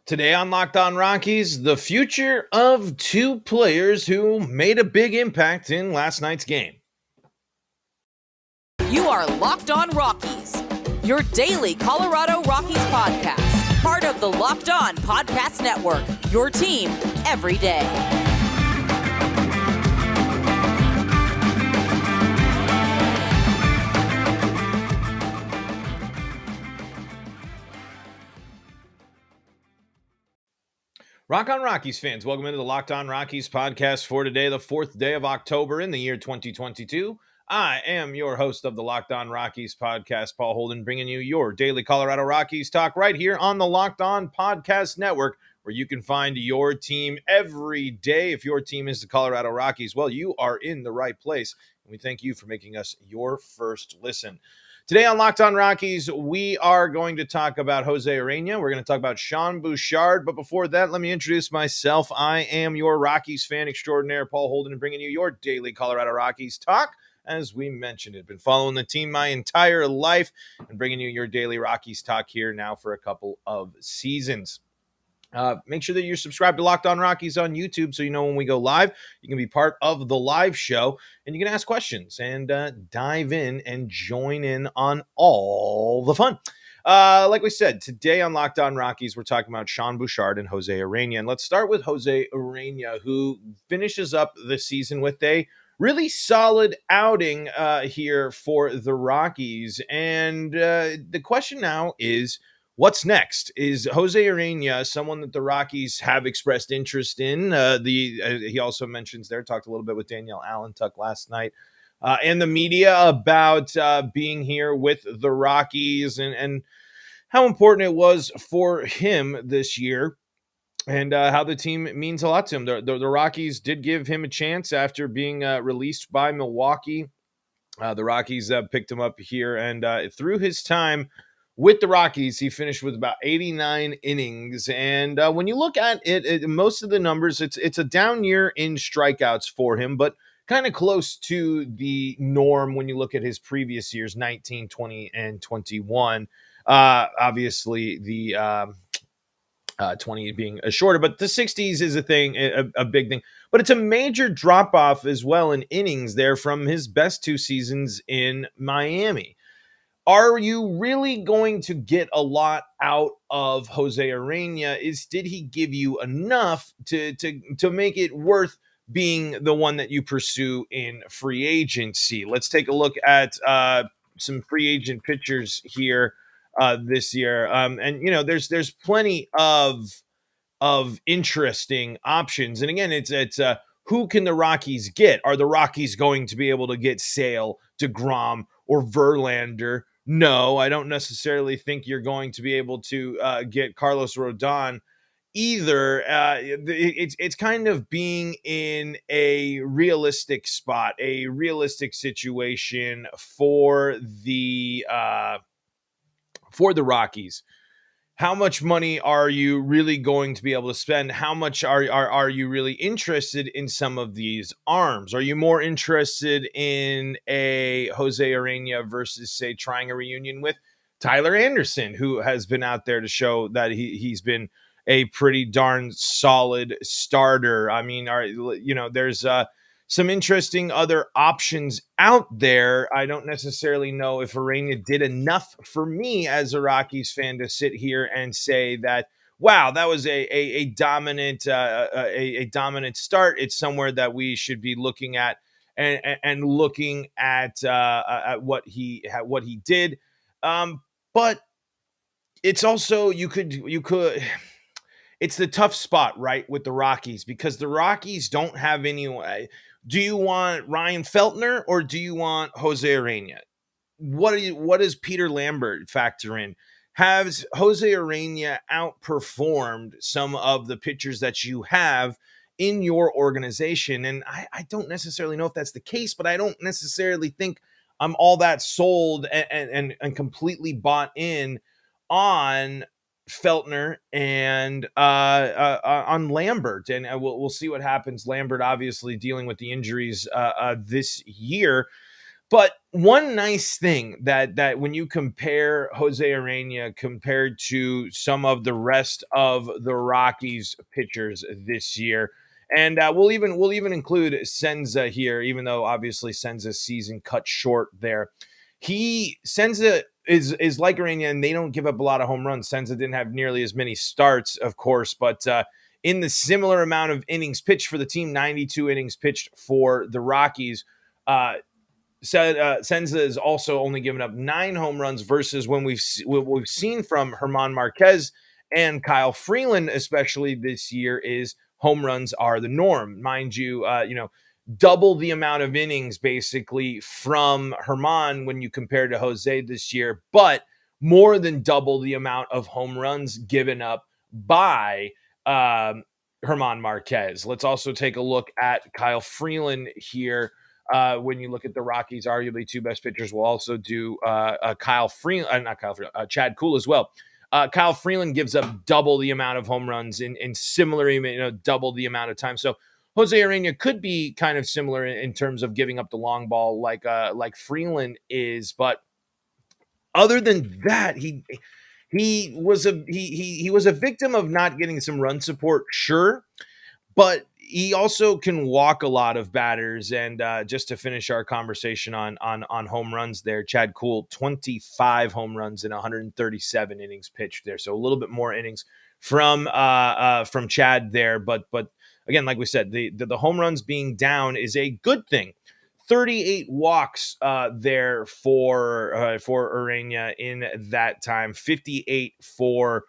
Today on Locked On Rockies, the future of two players who made a big impact in last night's game. You are Locked On Rockies, your daily Colorado Rockies podcast, part of the Locked On Podcast Network, your team every day. Rock on Rockies fans, welcome into the Locked On Rockies podcast for today, the 4th day of October in the year 2022. I am your host of the Locked On Rockies podcast, Paul Holden, bringing you your daily Colorado Rockies talk right here on the Locked On Podcast Network, where you can find your team every day. If your team is the Colorado Rockies, well, you are in the right place, and we thank you for making us your first listen. Today on Locked On Rockies, we are going to talk about José Ureña. We're going to talk about Sean Bouchard. But before that, let me introduce myself. I am your Rockies fan extraordinaire, Paul Holden, and bringing you your daily Colorado Rockies talk. As we mentioned, I've been following the team my entire life and bringing you your daily Rockies talk here now for a couple of seasons. Make sure that you're subscribed to Locked On Rockies on YouTube so you know when we go live. You can be part of the live show, and you can ask questions and dive in and join in on all the fun. Like we said, today on Locked On Rockies, we're talking about Sean Bouchard and José Ureña. And let's start with José Ureña, who finishes up the season with a really solid outing here for the Rockies. And the question now is, what's next? Is José Ureña someone that the Rockies have expressed interest in? He also mentions there, talked a little bit with Danielle Allentuck last night, and the media about being here with the Rockies and how important it was for him this year, and how the team means a lot to him. The Rockies did give him a chance after being released by Milwaukee. The Rockies picked him up here, and through his time with the Rockies, he finished with about 89 innings. And when you look at it, most of the numbers, it's a down year in strikeouts for him, but kind of close to the norm when you look at his previous years, 19, 20, and 21. Obviously, the 20 being a shorter, but the 60s is a thing, a big thing. But it's a major drop-off as well in innings there from his best two seasons in Miami. Are you really going to get a lot out of José Ureña? Did he give you enough to make it worth being the one that you pursue in free agency? Let's take a look at some free agent pitchers here this year. And you know, there's plenty of interesting options. And again, it's who can the Rockies get? Are the Rockies going to be able to get Sale, DeGrom, or Verlander? No, I don't necessarily think you're going to be able to get Carlos Rodon either. It's kind of being in a realistic spot, a realistic situation for the Rockies. How much money are you really going to be able to spend? How much are you really interested in some of these arms? Are you more interested in a José Ureña versus, say, trying a reunion with Tyler Anderson, who has been out there to show that he's been a pretty darn solid starter? I mean, there's some interesting other options out there. I don't necessarily know if Ureña did enough for me as a Rockies fan to sit here and say that, wow, that was a dominant dominant start. It's somewhere that we should be looking at and looking at what he did. But it's also you could. It's the tough spot, right, with the Rockies, because the Rockies don't have any. Do you want Ryan Feltner or do you want José Ureña? What does Peter Lambert factor in? Has José Ureña outperformed some of the pitchers that you have in your organization? And I don't necessarily know if that's the case, but I don't necessarily think I'm all that sold and completely bought in on Feltner and on Lambert, and we'll see what happens. Lambert obviously dealing with the injuries this year, But one nice thing that when you compare Jose Ureña compared to some of the rest of the Rockies pitchers this year, and we'll even include Senza here, even though obviously Senza's season cut short there. Senza is like Ureña, and they don't give up a lot of home runs. Senza didn't have nearly as many starts, of course, but in the similar amount of innings pitched for the team, 92 innings pitched for the Rockies. Senza is also only given up 9 home runs versus what we've seen from German Marquez and Kyle Freeland, especially this year, is home runs are the norm. Mind you, double the amount of innings basically from German when you compare to Jose this year, but more than double the amount of home runs given up by German Marquez. Let's also take a look at Kyle Freeland here. When you look at the Rockies, arguably 2 best pitchers, will also do Chad Kuhl as well. Kyle Freeland gives up double the amount of home runs in similar, double the amount of time. So Jose Ureña could be kind of similar in terms of giving up the long ball like Freeland is, but other than that, he was a victim of not getting some run support, sure, but he also can walk a lot of batters. And just to finish our conversation on home runs there, Chad Kuhl, 25 home runs in 137 innings pitched there. So a little bit more innings from Chad there. But again, like we said, the home runs being down is a good thing. 38 walks there for Ureña in that time, 58 for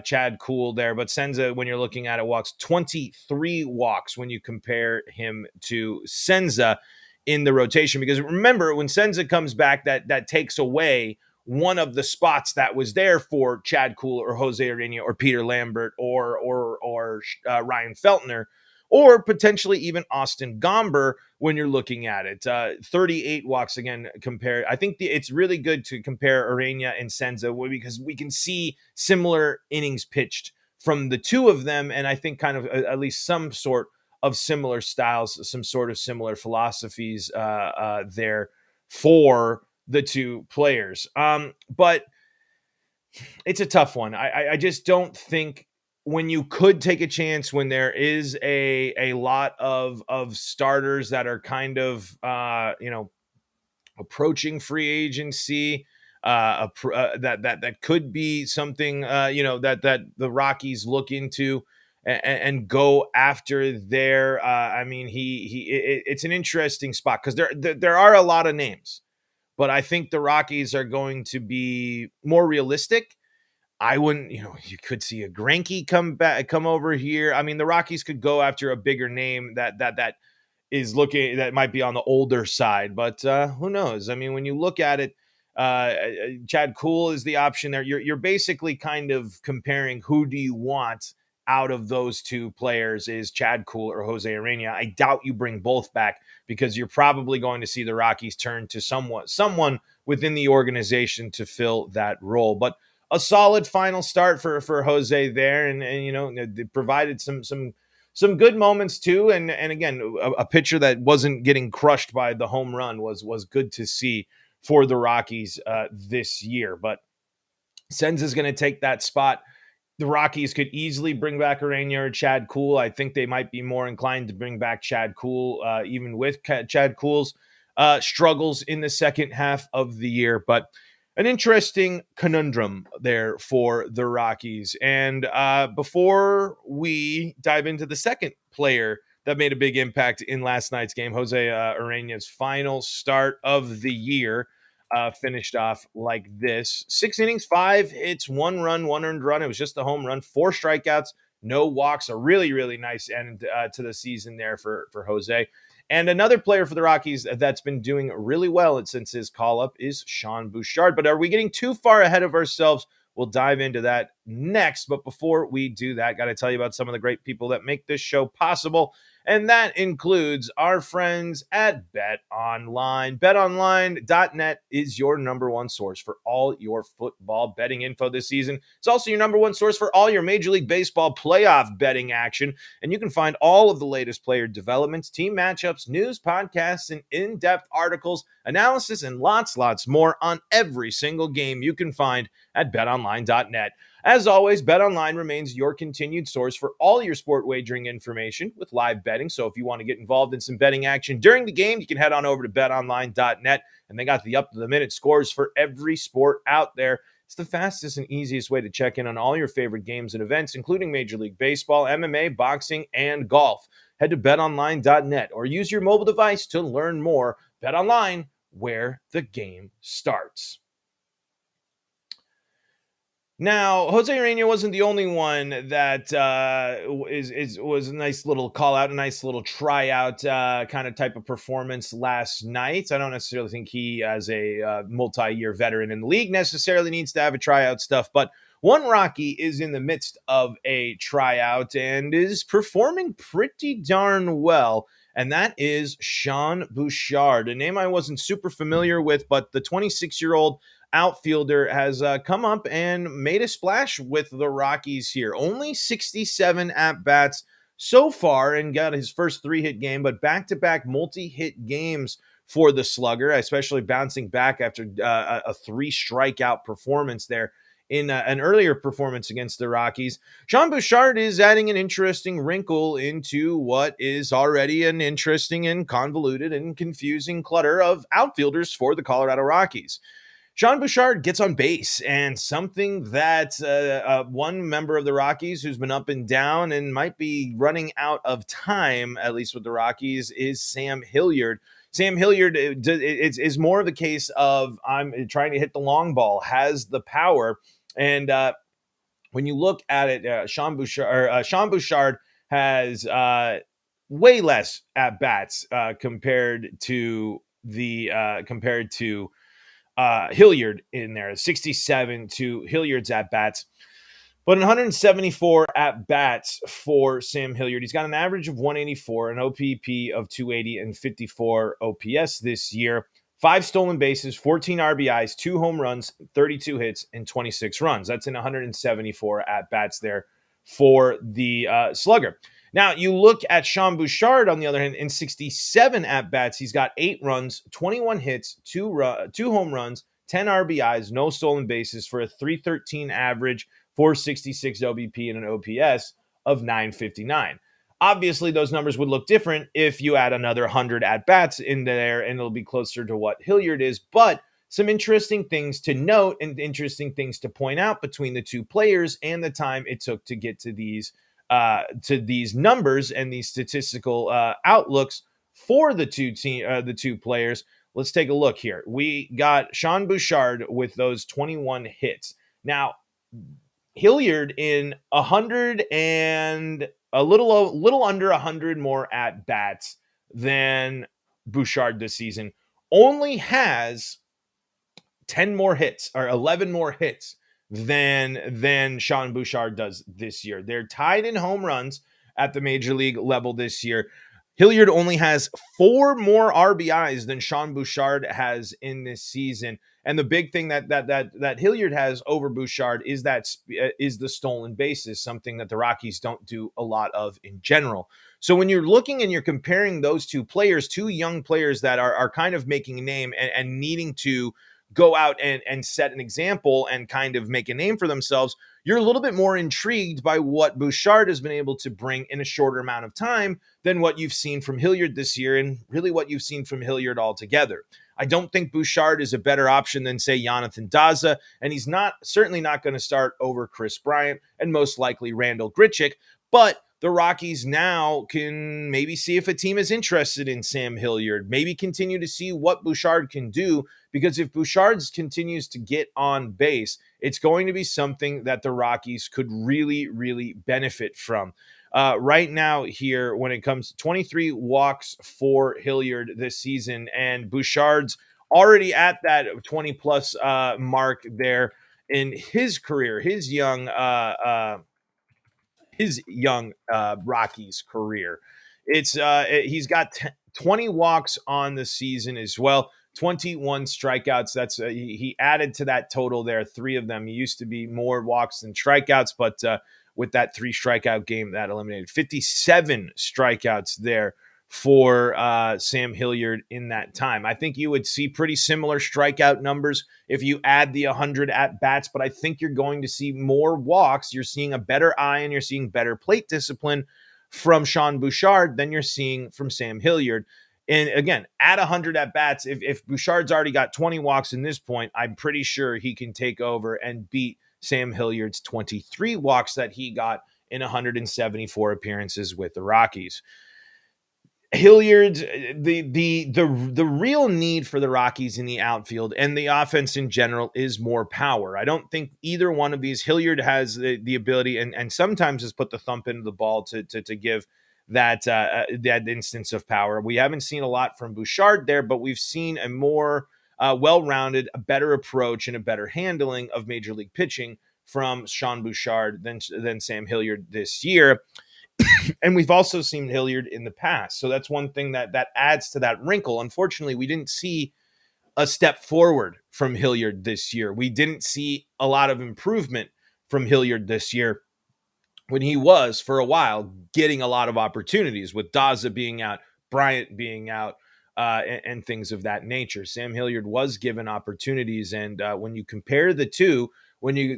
Chad Kuhl there. But Senza, when you're looking at it, walks 23 walks when you compare him to Senza in the rotation. Because remember, when Senza comes back, that takes away one of the spots that was there for Chad Kuhl or Jose Ureña or Peter Lambert or Ryan Feltner, or potentially even Austin Gomber when you're looking at it. 38 walks again compared. I think it's really good to compare Ureña and Senza because we can see similar innings pitched from the two of them, and I think kind of at least some sort of similar styles, some sort of similar philosophies there for the two players. But it's a tough one. I just don't think, when you could take a chance, when there is a lot of starters that are kind of approaching free agency, that could be something that the Rockies look into and go after there. It's an interesting spot because there are a lot of names, but I think the Rockies are going to be more realistic. I wouldn't, you could see a Greinke come over here. I mean, the Rockies could go after a bigger name that might be on the older side, but who knows? I mean, when you look at it, Chad Kuhl is the option there. You're basically kind of comparing who do you want out of those two players, is Chad Kuhl or Jose Ureña. I doubt you bring both back because you're probably going to see the Rockies turn to someone within the organization to fill that role. But a solid final start for Jose there, and they provided some good moments too. And again, a pitcher that wasn't getting crushed by the home run was good to see for the Rockies this year. But Senza's going to take that spot. The Rockies could easily bring back Ureña or Chad Kuhl. I think they might be more inclined to bring back Chad Kuhl, even with Chad Kuhl's struggles in the second half of the year. But an interesting conundrum there for the Rockies. And before we dive into the second player that made a big impact in last night's game, Jose Ureña's final start of the year finished off like this: 6 innings, 5 hits, 1 run, 1 earned run. It was just a home run, 4 strikeouts, no walks. A really, really nice end to the season there for Jose. And another player for the Rockies that's been doing really well since his call-up is Sean Bouchard. But are we getting too far ahead of ourselves? We'll dive into that next. But before we do that, got to tell you about some of the great people that make this show possible. And that includes our friends at BetOnline. BetOnline.net is your number one source for all your football betting info this season. It's also your number one source for all your Major League Baseball playoff betting action. And you can find all of the latest player developments, team matchups, news, podcasts, and in-depth articles, analysis, and lots more on every single game you can find at BetOnline.net. As always, BetOnline remains your continued source for all your sport wagering information with live betting. So if you want to get involved in some betting action during the game, you can head on over to betonline.net, and they got the up-to-the-minute scores for every sport out there. It's the fastest and easiest way to check in on all your favorite games and events, including Major League Baseball, MMA, boxing, and golf. Head to betonline.net or use your mobile device to learn more. BetOnline, where the game starts. Now, José Ureña wasn't the only one that was a nice little call out, a nice little tryout kind of type of performance last night. I don't necessarily think he, as a multi-year veteran in the league, necessarily needs to have a tryout stuff, but one Rocky is in the midst of a tryout and is performing pretty darn well, and that is Sean Bouchard, a name I wasn't super familiar with, but the 26-year-old outfielder has come up and made a splash with the Rockies here. Only 67 at-bats so far and got his first 3-hit game, but back-to-back multi-hit games for the slugger, especially bouncing back after a 3-strikeout performance there in an earlier performance against the Rockies. Sean Bouchard is adding an interesting wrinkle into what is already an interesting and convoluted and confusing clutter of outfielders for the Colorado Rockies. Sean Bouchard gets on base, and something that one member of the Rockies who's been up and down and might be running out of time, at least with the Rockies, is Sam Hilliard. Sam Hilliard is more of the case of I'm trying to hit the long ball, has the power, and when you look at it, Sean Bouchard has way less at bats compared to Hilliard in there, 67 to Hilliard's at-bats. But 174 at-bats for Sam Hilliard. He's got an average of 184, an OPP of 280, and 54 OPS this year. 5 stolen bases, 14 RBIs, 2 home runs, 32 hits, and 26 runs. That's in 174 at-bats there for the slugger. Now, you look at Sean Bouchard, on the other hand, in 67 at-bats, he's got 8 runs, 21 hits, 2 home runs, 10 RBIs, no stolen bases for a 313 average, 466 OBP, and an OPS of 959. Obviously, those numbers would look different if you add another 100 at-bats in there, and it'll be closer to what Hilliard is, but some interesting things to note and interesting things to point out between the two players and the time it took to get to these numbers and these statistical outlooks for the two players. Let's take a look here. We got Sean Bouchard with those 21 hits. Now, Hilliard in 100 and a little under 100 more at bats than Bouchard this season. Only has 10 more hits or 11 more hits than Sean Bouchard does this year. They're tied in home runs at the major league level this year. Hilliard only has 4 more RBIs than Sean Bouchard has in this season. And the big thing that Hilliard has over Bouchard is the stolen bases, something that the Rockies don't do a lot of in general. So when you're looking and you're comparing those two players, two young players that are kind of making a name and needing to go out and set an example and kind of make a name for themselves, you're a little bit more intrigued by what Bouchard has been able to bring in a shorter amount of time than what you've seen from Hilliard this year and really what you've seen from Hilliard altogether. I don't think Bouchard is a better option than, say, Jonathan Daza, and he's certainly not going to start over Chris Bryant and most likely Randall Grichuk, but the Rockies now can maybe see if a team is interested in Sam Hilliard, maybe continue to see what Bouchard can do, because if Bouchard continues to get on base, it's going to be something that the Rockies could really, really benefit from. Right now here, when it comes to 23 walks for Hilliard this season, and Bouchard's already at that 20-plus mark there in his career, his young Rockies career. He's got 20 walks on the season as well. 21 strikeouts. That's he added to that total there. 3 of them. He used to be more walks than strikeouts, but with that 3 strikeout game, that eliminated 57 strikeouts there for Sam Hilliard in that time. I think you would see pretty similar strikeout numbers if you add the 100 at bats, but I think you're going to see more walks. You're seeing a better eye and you're seeing better plate discipline from Sean Bouchard than you're seeing from Sam Hilliard. And again, at 100 at bats, if Bouchard's already got 20 walks in this point, I'm pretty sure he can take over and beat Sam Hilliard's 23 walks that he got in 174 appearances with the Rockies. Hilliard's the real need for the Rockies in the outfield and the offense in general is more power. I don't think either one of these. Hilliard has the ability and sometimes has put the thump into the ball to give that instance of power. We haven't seen a lot from Bouchard there, but we've seen a more well-rounded, a better approach and a better handling of major league pitching from Sean Bouchard than Sam Hilliard this year. And we've also seen Hilliard in the past. So that's one thing that adds to that wrinkle. Unfortunately, we didn't see a step forward from Hilliard this year. We didn't see a lot of improvement from Hilliard this year when he was, for a while, getting a lot of opportunities with Daza being out, Bryant being out, and things of that nature. Sam Hilliard was given opportunities. And when you compare the two,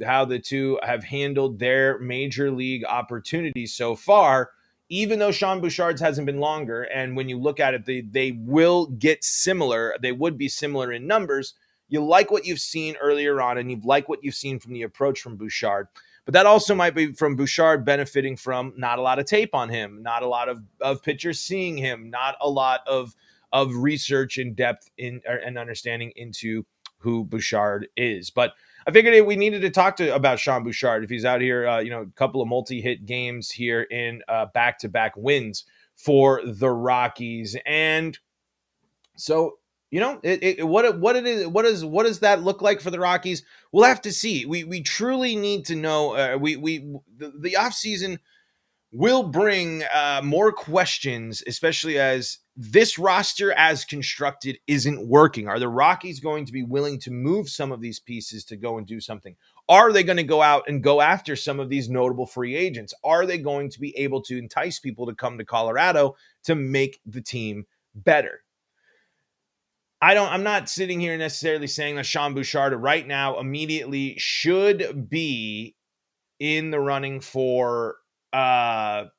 how the two have handled their major league opportunities so far, even though Sean Bouchard's hasn't been longer, and when you look at it, they will get similar. They would be similar in numbers. You like what you've seen earlier on, and you like what you've seen from the approach from Bouchard. But that also might be from Bouchard benefiting from not a lot of tape on him, not a lot of pitchers seeing him, not a lot of research in depth and understanding into who Bouchard is. But I figured we needed to talk about Sean Bouchard if he's out here, a couple of multi-hit games here in back-to-back wins for the Rockies. And so, what does that look like for the Rockies? We'll have to see. We truly need to know. The offseason will bring more questions, especially as this roster as constructed isn't working. Are the Rockies going to be willing to move some of these pieces to go and do something? Are they going to go out and go after some of these notable free agents? Are they going to be able to entice people to come to Colorado to make the team better? I'm not sitting here necessarily saying that Sean Bouchard right now immediately should be in the running for the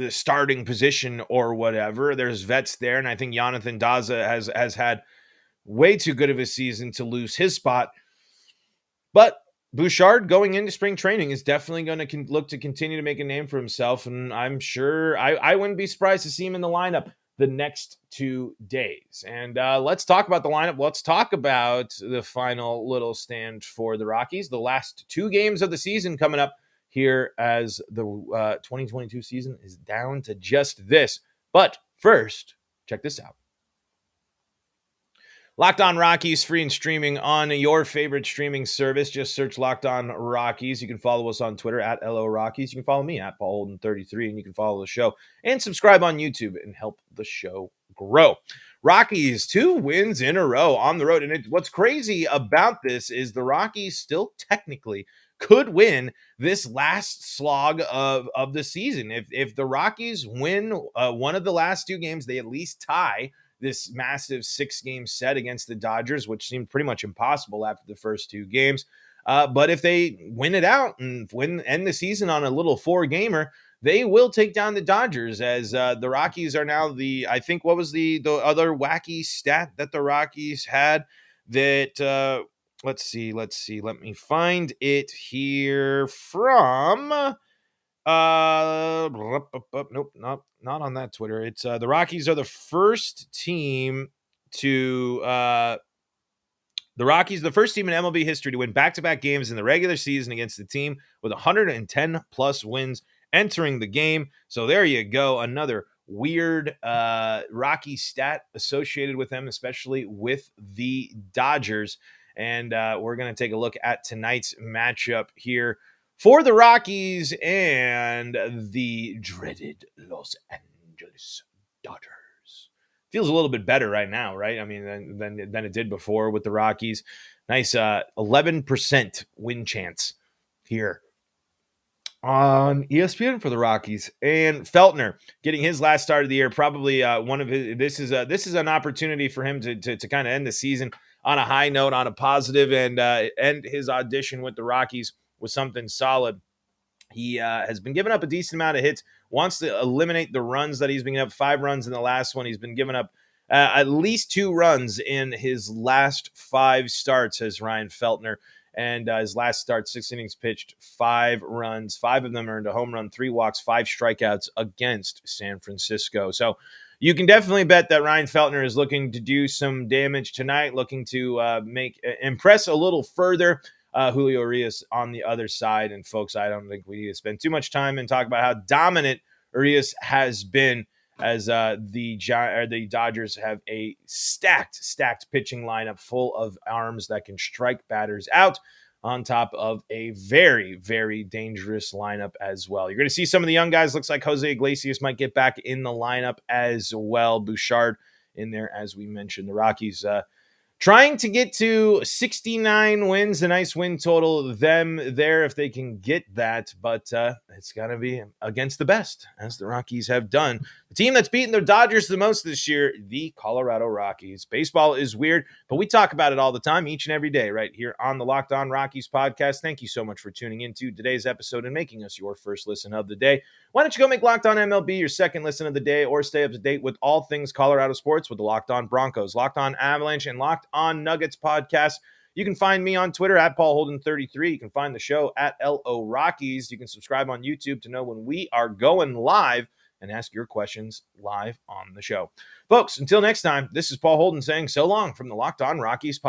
starting position or whatever. There's vets there, and I think Jonathan Daza has had way too good of a season to lose his spot. But Bouchard going into spring training is definitely going to look to continue to make a name for himself, and I'm sure I wouldn't be surprised to see him in the lineup the next 2 days. And let's talk about the lineup. Let's talk about the final little stand for the Rockies. The last 2 games of the season coming up here as the 2022 season is down to just this. But first, check this out. Locked On Rockies, free and streaming on your favorite streaming service. Just search Locked On Rockies. You can follow us on Twitter at LO Rockies. You can follow me at Paul Holden33, and you can follow the show and subscribe on YouTube and help the show grow. Rockies, 2 wins in a row on the road. And what's crazy about this is the Rockies still technically could win this last slog of the season. If the Rockies win one of the last 2 games, they at least tie this massive 6-game set against the Dodgers, which seemed pretty much impossible after the first 2 games. But if they win it out and end the season on a little 4-gamer, they will take down the Dodgers, as the Rockies are now I think what was the other wacky stat that the Rockies had that let's see. Let me find it here from nope, not on that Twitter. It's the Rockies are the first team to the Rockies, the first team in MLB history to win back-to-back games in the regular season against the team with 110 plus wins entering the game. So there you go. Another weird Rocky stat associated with them, especially with the Dodgers. And we're going to take a look at tonight's matchup here for the Rockies and the dreaded Los Angeles Dodgers. Feels a little bit better right now, right? I mean, than it did before with the Rockies. Nice 11% win chance here on ESPN for the Rockies. And Feltner getting his last start of the year, probably one of his. This is an opportunity for him to kind of end the season on a high note, on a positive, and end his audition with the Rockies with something solid. He has been giving up a decent amount of hits, wants to eliminate the runs that he's been giving up, 5 runs in the last one. He's been giving up at least 2 runs in his last 5 starts as Ryan Feltner. And his last start, 6 innings pitched, 5 runs, 5 of them earned a home run, 3 walks, 5 strikeouts against San Francisco. So you can definitely bet that Ryan Feltner is looking to do some damage tonight, looking to impress a little further. Julio Urias on the other side. And folks, I don't think we need to spend too much time and talk about how dominant Urias has been as the Dodgers have a stacked pitching lineup full of arms that can strike batters out, on top of a very, very dangerous lineup as well. You're going to see some of the young guys. Looks like Jose Iglesias might get back in the lineup as well. Bouchard in there, as we mentioned. The Rockies trying to get to 69 wins, a nice win total, them there if they can get that, but it's got to be against the best, as the Rockies have done. The team that's beaten the Dodgers the most this year, the Colorado Rockies. Baseball is weird, but we talk about it all the time, each and every day, right here on the Locked On Rockies podcast. Thank you so much for tuning into today's episode and making us your first listen of the day. Why don't you go make Locked On MLB your second listen of the day, or stay up to date with all things Colorado sports with the Locked On Broncos, Locked On Avalanche, and Locked On Nuggets podcast. You can find me on Twitter at PaulHolden33. You can find the show at LO Rockies. You can subscribe on YouTube to know when we are going live and ask your questions live on the show. Folks, until next time, this is Paul Holden saying so long from the Locked On Rockies podcast.